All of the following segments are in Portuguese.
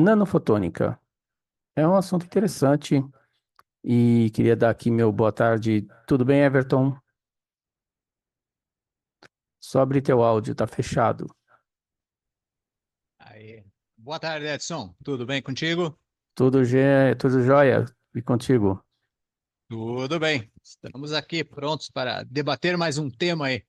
nanofotônica. É um assunto interessante e queria dar aqui meu boa tarde. Tudo bem, Everton? Só abrir teu áudio, tá fechado. Aí. Boa tarde, Edson. Tudo bem contigo? Tudo jóia? E contigo? Tudo bem. Estamos aqui prontos para debater mais um tema aí.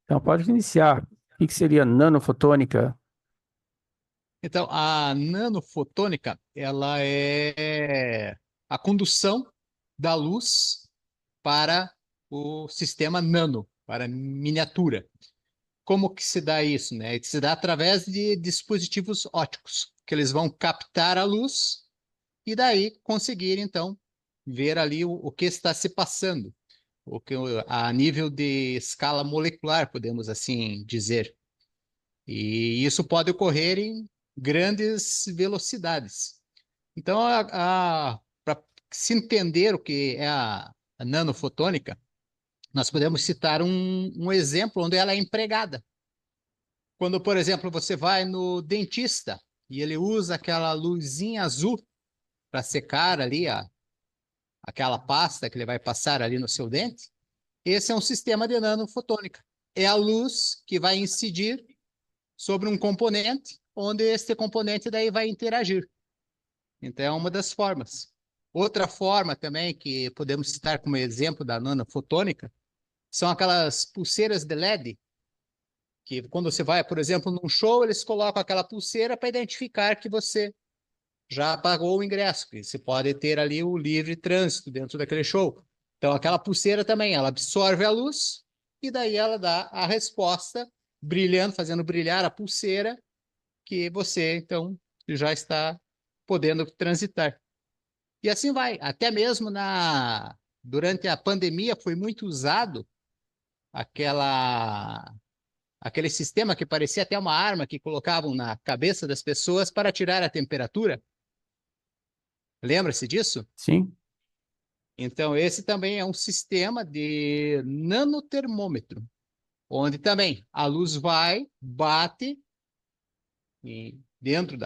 Então pode iniciar. O que seria nanofotônica? Então, a nanofotônica, ela é a condução da luz para o sistema nano, para miniatura. Como que se dá isso, né? Se dá através de dispositivos ópticos, que eles vão captar a luz e daí conseguir, então, ver ali o que está se passando. A nível de escala molecular, podemos assim dizer. E isso pode ocorrer em grandes velocidades. Então, para se entender o que é a nanofotônica, nós podemos citar um exemplo onde ela é empregada. Quando, por exemplo, você vai no dentista e ele usa aquela luzinha azul para secar ali aquela pasta que ele vai passar ali no seu dente, esse é um sistema de nanofotônica. É a luz que vai incidir sobre um componente, onde este componente daí vai interagir. Então, é uma das formas. Outra forma também que podemos citar como exemplo da nanofotônica são aquelas pulseiras de LED, que quando você vai, por exemplo, num show, eles colocam aquela pulseira para identificar que você já pagou o ingresso, que você pode ter ali o livre trânsito dentro daquele show. Então, aquela pulseira também, ela absorve a luz e daí ela dá a resposta brilhando, fazendo brilhar a pulseira que você, então, já está podendo transitar. E assim vai. Até mesmo durante a pandemia foi muito usado aquela aquele sistema que parecia até uma arma que colocavam na cabeça das pessoas para tirar a temperatura. Lembra-se disso? Sim? Então, esse também é um sistema de nanotermômetro, onde também a luz vai, bate dentro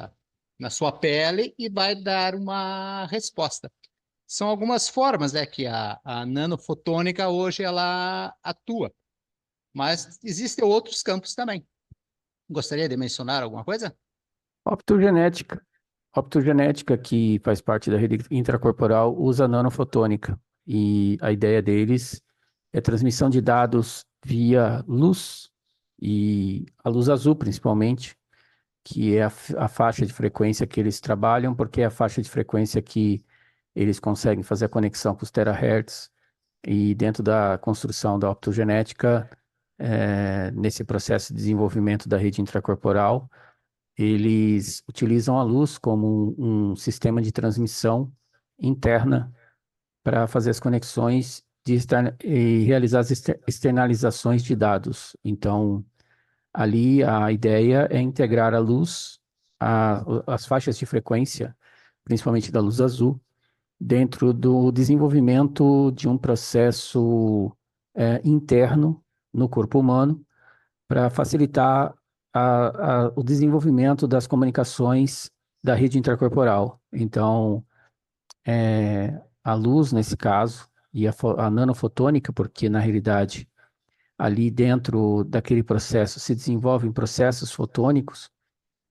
na sua pele e vai dar uma resposta. São algumas formas, né, que a nanofotônica hoje ela atua, mas existem outros campos também. Gostaria de mencionar alguma coisa? Optogenética. Optogenética, que faz parte da rede intracorporal, usa nanofotônica. E a ideia deles é transmissão de dados via luz, e a luz azul principalmente, que é a faixa de frequência que eles trabalham, porque é a faixa de frequência que eles conseguem fazer a conexão com os terahertz. E dentro da construção da optogenética, nesse processo de desenvolvimento da rede intracorporal, eles utilizam a luz como um sistema de transmissão interna para fazer as conexões e realizar as externalizações de dados. Então, ali a ideia é integrar a luz, as faixas de frequência, principalmente da luz azul, dentro do desenvolvimento de um processo interno no corpo humano para facilitar o desenvolvimento das comunicações da rede intercorporal. Então, a luz, nesse caso, e a nanofotônica, porque na realidade ali dentro daquele processo se desenvolvem processos fotônicos,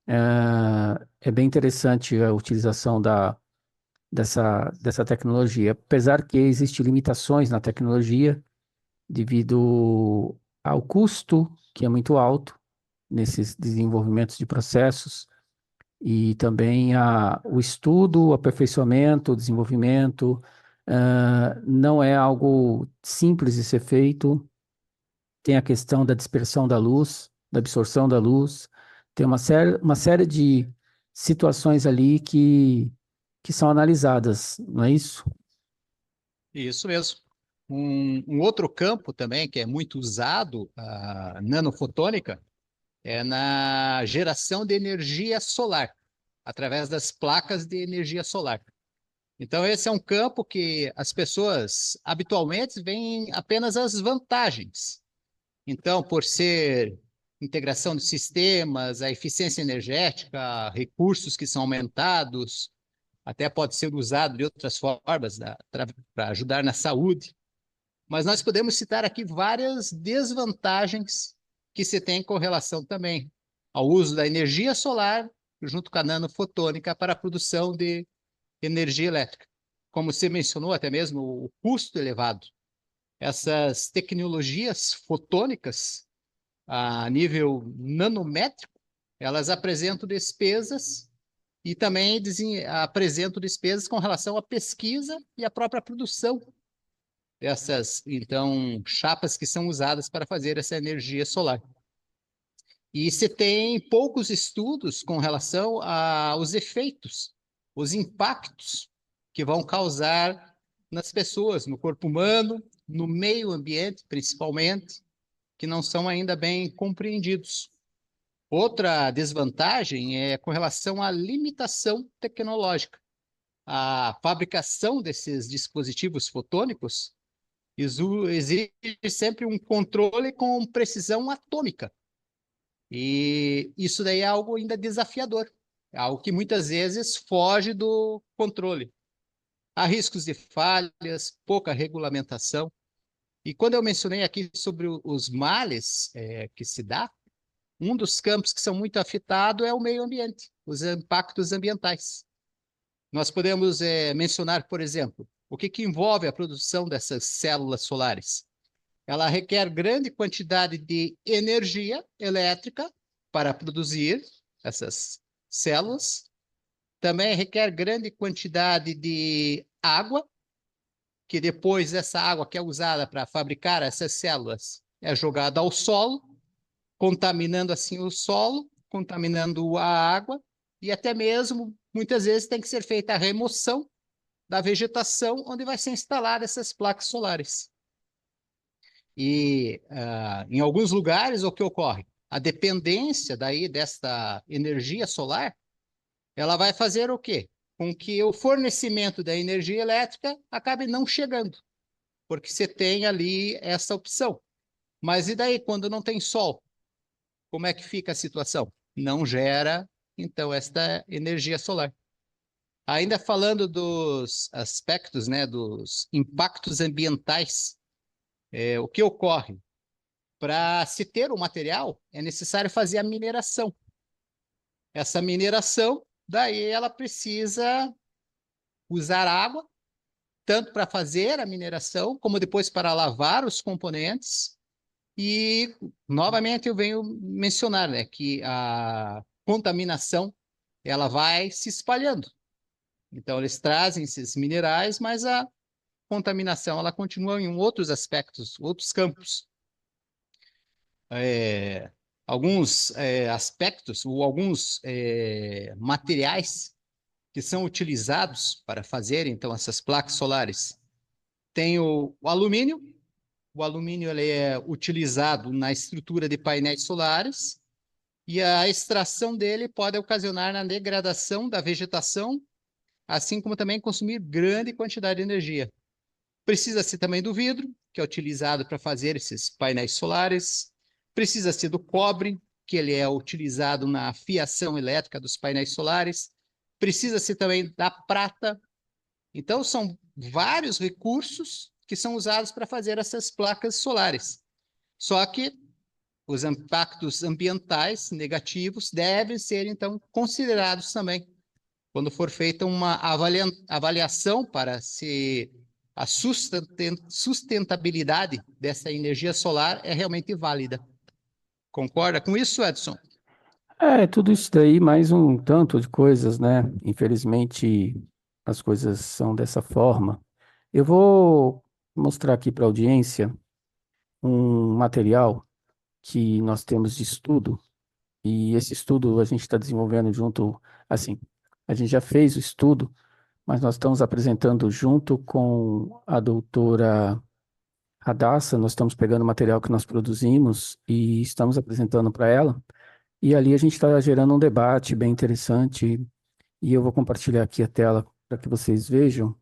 é bem interessante a utilização dessa tecnologia, apesar que existem limitações na tecnologia devido ao custo, que é muito alto nesses desenvolvimentos de processos, e também o estudo, o aperfeiçoamento, o desenvolvimento, não é algo simples de ser feito. Tem a questão da dispersão da luz, da absorção da luz, tem uma série de situações ali que são analisadas, não é isso? Isso mesmo. Um outro campo também que é muito usado, a nanofotônica, é na geração de energia solar, através das placas de energia solar. Então, esse é um campo que as pessoas habitualmente veem apenas as vantagens. Então, por ser integração de sistemas, a eficiência energética, recursos que são aumentados, até pode ser usado de outras formas para ajudar na saúde. Mas nós podemos citar aqui várias desvantagens que se tem com relação também ao uso da energia solar junto com a nanofotônica para a produção de energia elétrica. Como você mencionou, até mesmo o custo elevado. Essas tecnologias fotônicas, a nível nanométrico, elas apresentam despesas e também apresentam despesas com relação à pesquisa e à própria produção dessas, então, chapas que são usadas para fazer essa energia solar. E se tem poucos estudos com relação aos efeitos, os impactos que vão causar nas pessoas, no corpo humano, no meio ambiente, principalmente, que não são ainda bem compreendidos. Outra desvantagem é com relação à limitação tecnológica. A fabricação desses dispositivos fotônicos exige sempre um controle com precisão atômica. E isso daí é algo ainda desafiador, é algo que muitas vezes foge do controle. Há riscos de falhas, pouca regulamentação. E quando eu mencionei aqui sobre os males que se dá, um dos campos que são muito afetados é o meio ambiente, os impactos ambientais. Nós podemos mencionar, por exemplo, o que envolve a produção dessas células solares. Ela requer grande quantidade de energia elétrica para produzir essas células. Também requer grande quantidade de água, que depois essa água que é usada para fabricar essas células é jogada ao solo, contaminando assim o solo, contaminando a água, e até mesmo, muitas vezes, tem que ser feita a remoção da vegetação onde vai ser instalada essas placas solares. E em alguns lugares, o que ocorre? A dependência daí desta energia solar, ela vai fazer o quê? Com que o fornecimento da energia elétrica acabe não chegando, porque você tem ali essa opção. Mas e daí, quando não tem sol? Como é que fica a situação? Não gera, então, esta energia solar. Ainda falando dos aspectos, né, dos impactos ambientais, o que ocorre? Para se ter o material, é necessário fazer a mineração. Essa mineração, daí ela precisa usar água, tanto para fazer a mineração, como depois para lavar os componentes. E, novamente, eu venho mencionar, né, que a contaminação ela vai se espalhando. Então, eles trazem esses minerais, mas a contaminação ela continua em outros aspectos, outros campos. Alguns aspectos ou alguns materiais que são utilizados para fazer, então, essas placas solares. Tem o alumínio. O alumínio ele é utilizado na estrutura de painéis solares e a extração dele pode ocasionar na degradação da vegetação, assim como também consumir grande quantidade de energia. Precisa-se também do vidro, que é utilizado para fazer esses painéis solares. Precisa-se do cobre, que ele é utilizado na fiação elétrica dos painéis solares. Precisa-se também da prata. Então, são vários recursos que são usados para fazer essas placas solares. Só que os impactos ambientais negativos devem ser, então, considerados também, quando for feita uma avaliação para se a sustentabilidade dessa energia solar é realmente válida. Concorda com isso, Edson? Tudo isso daí, mais um tanto de coisas, né? Infelizmente, as coisas são dessa forma. Eu vou mostrar aqui para a audiência um material que nós temos de estudo, e esse estudo a gente está desenvolvendo junto, assim, a gente já fez o estudo, mas nós estamos apresentando junto com a doutora Radassa, nós estamos pegando o material que nós produzimos e estamos apresentando para ela, e ali a gente está gerando um debate bem interessante, e eu vou compartilhar aqui a tela para que vocês vejam.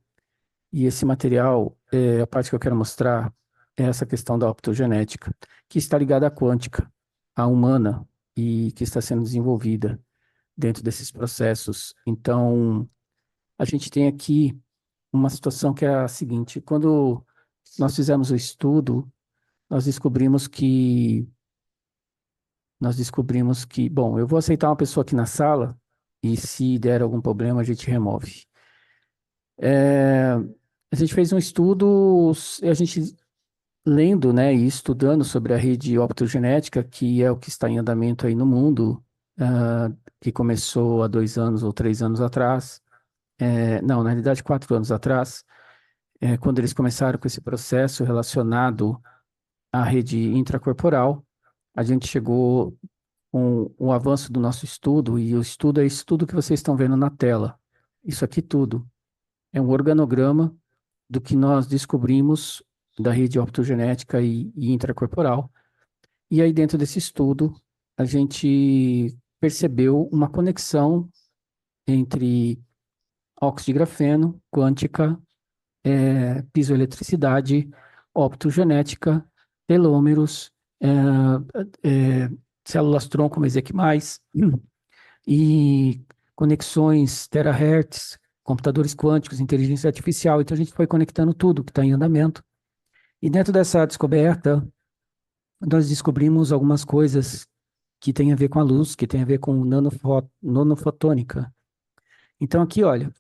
E esse material, a parte que eu quero mostrar é essa questão da optogenética, que está ligada à quântica. a humana e que está sendo desenvolvida dentro desses processos. Então, a gente tem aqui uma situação que é a seguinte: quando nós fizemos o estudo, nós descobrimos que bom, eu vou aceitar uma pessoa aqui na sala e se der algum problema a gente remove. É, a gente fez um estudo, a gente lendo, né, e estudando sobre a rede optogenética, que é o que está em andamento aí no mundo, ah, que começou há 2 anos ou 3 anos atrás, não, na realidade 4 anos atrás, quando eles começaram com esse processo relacionado à rede intracorporal, a gente chegou com o avanço do nosso estudo, e o estudo é isso tudo que vocês estão vendo na tela. Isso aqui tudo é um organograma do que nós descobrimos da rede optogenética e intracorporal. E aí, dentro desse estudo, a gente percebeu uma conexão entre óxido de grafeno, quântica, piezoeletricidade, optogenética, telômeros, é, células-tronco mesequimais e conexões terahertz, computadores quânticos, inteligência artificial. Então, a gente foi conectando tudo que está em andamento. E dentro dessa descoberta, nós descobrimos algumas coisas que têm a ver com a luz, que têm a ver com nanofotônica. Então, aqui, olha,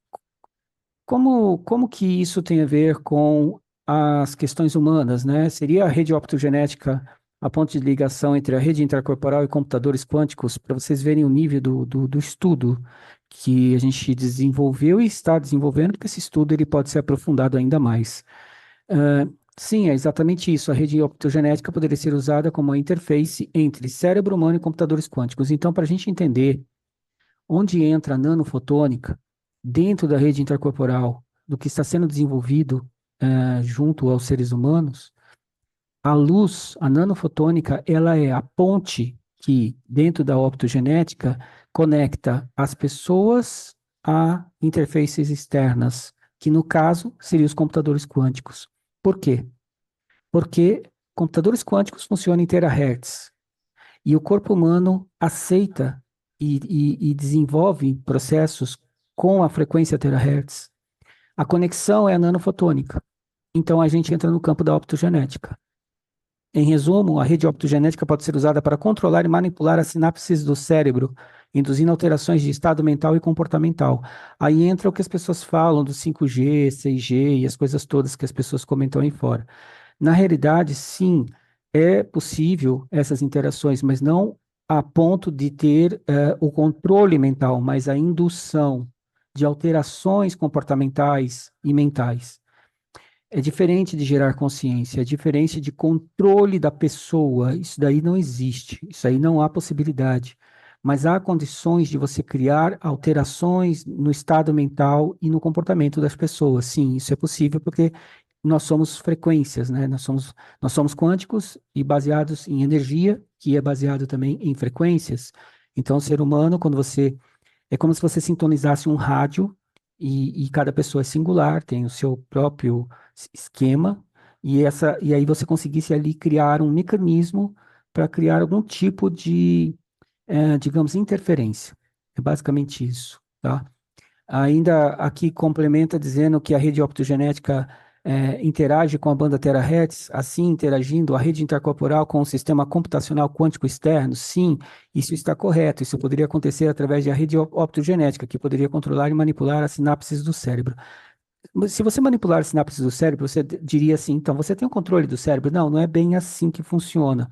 como que isso tem a ver com as questões humanas, né? Seria a rede optogenética a ponte de ligação entre a rede intracorporal e computadores quânticos, para vocês verem o nível do estudo que a gente desenvolveu e está desenvolvendo, porque esse estudo ele pode ser aprofundado ainda mais. Sim, é exatamente isso. A rede optogenética poderia ser usada como uma interface entre cérebro humano e computadores quânticos. Então, para a gente entender onde entra a nanofotônica dentro da rede intercorporal, do que está sendo desenvolvido junto aos seres humanos, a luz, a nanofotônica, ela é a ponte que, dentro da optogenética, conecta as pessoas a interfaces externas, que no caso seriam os computadores quânticos. Por quê? Porque computadores quânticos funcionam em terahertz e o corpo humano aceita e desenvolve processos com a frequência terahertz. A conexão é a nanofotônica. Então a gente entra no campo da optogenética. Em resumo, a rede optogenética pode ser usada para controlar e manipular as sinapses do cérebro, induzindo alterações de estado mental e comportamental. Aí entra o que as pessoas falam do 5G, 6G e as coisas todas que as pessoas comentam aí fora. Na realidade, sim, é possível essas interações, mas não a ponto de ter o controle mental, mas a indução de alterações comportamentais e mentais. É diferente de gerar consciência, é diferente de controle da pessoa. Isso daí não existe, isso aí não há possibilidade. Mas há condições de você criar alterações no estado mental e no comportamento das pessoas. Sim, isso é possível porque nós somos frequências, né? Nós somos quânticos e baseados em energia, que é baseado também em frequências. Então, o ser humano, quando você é como se você sintonizasse um rádio e cada pessoa é singular, tem o seu próprio esquema, e aí você conseguisse ali criar um mecanismo para criar algum tipo de, digamos, interferência. É basicamente isso, tá? Ainda aqui complementa dizendo que a rede optogenética interage com a banda terahertz, assim interagindo a rede intercorporal com o sistema computacional quântico externo. Sim, isso está correto. Isso poderia acontecer através da rede optogenética, que poderia controlar e manipular as sinapses do cérebro. Mas se você manipular as sinapses do cérebro, você diria assim, então você tem o controle do cérebro? Não, não é bem assim que funciona.